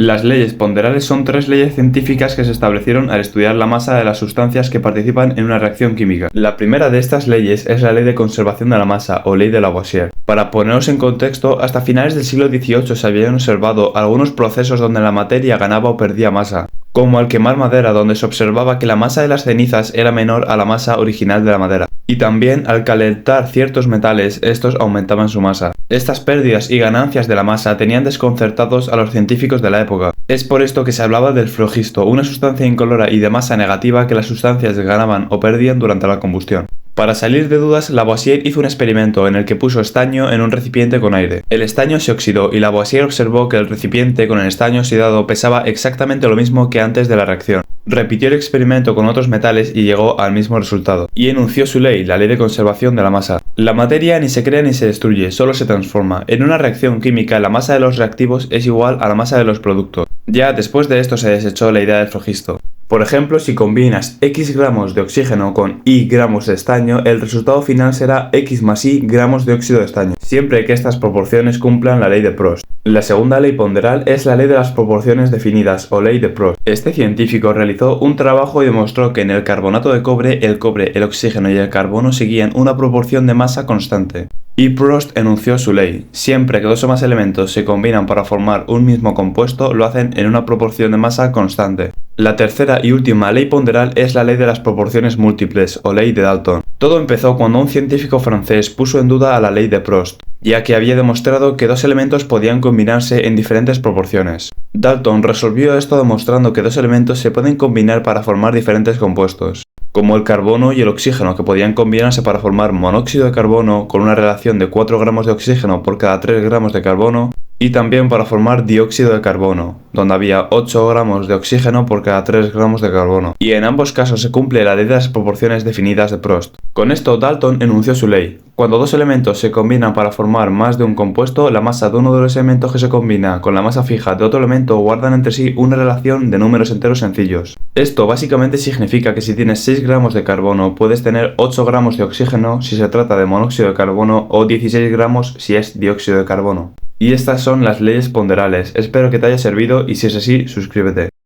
Las leyes ponderales son tres leyes científicas que se establecieron al estudiar la masa de las sustancias que participan en una reacción química. La primera de estas leyes es la ley de conservación de la masa, o ley de Lavoisier. Para poneros en contexto, hasta finales del siglo XVIII se habían observado algunos procesos donde la materia ganaba o perdía masa, como al quemar madera, donde se observaba que la masa de las cenizas era menor a la masa original de la madera. Y también al calentar ciertos metales, estos aumentaban su masa. Estas pérdidas y ganancias de la masa tenían desconcertados a los científicos de la época. Es por esto que se hablaba del flogisto, una sustancia incolora y de masa negativa que las sustancias ganaban o perdían durante la combustión. Para salir de dudas, Lavoisier hizo un experimento en el que puso estaño en un recipiente con aire. El estaño se oxidó y Lavoisier observó que el recipiente con el estaño oxidado pesaba exactamente lo mismo que antes de la reacción. Repitió el experimento con otros metales y llegó al mismo resultado. Y enunció su ley, la ley de conservación de la masa. La materia ni se crea ni se destruye, solo se transforma. En una reacción química, la masa de los reactivos es igual a la masa de los productos. Ya después de esto se desechó la idea del flogisto. Por ejemplo, si combinas X gramos de oxígeno con Y gramos de estaño, el resultado final será X más Y gramos de óxido de estaño, siempre que estas proporciones cumplan la ley de Prost. La segunda ley ponderal es la ley de las proporciones definidas, o ley de Prost. Este científico realizó un trabajo y demostró que en el carbonato de cobre, el oxígeno y el carbono seguían una proporción de masa constante. Y Prost enunció su ley: siempre que dos o más elementos se combinan para formar un mismo compuesto, lo hacen en una proporción de masa constante. La tercera y última ley ponderal es la ley de las proporciones múltiples, o ley de Dalton. Todo empezó cuando un científico francés puso en duda a la ley de Prost, ya que había demostrado que dos elementos podían combinarse en diferentes proporciones. Dalton resolvió esto demostrando que dos elementos se pueden combinar para formar diferentes compuestos, como el carbono y el oxígeno, que podían combinarse para formar monóxido de carbono con una relación de 4 gramos de oxígeno por cada 3 gramos de carbono, y también para formar dióxido de carbono, donde había 8 gramos de oxígeno por cada 3 gramos de carbono. Y en ambos casos se cumple la ley de las proporciones definidas de Prost. Con esto Dalton enunció su ley: cuando dos elementos se combinan para formar más de un compuesto, la masa de uno de los elementos que se combina con la masa fija de otro elemento guardan entre sí una relación de números enteros sencillos. Esto básicamente significa que si tienes 6 gramos de carbono, puedes tener 8 gramos de oxígeno si se trata de monóxido de carbono o 16 gramos si es dióxido de carbono. Y estas son las leyes ponderales. Espero que te haya servido y si es así, suscríbete.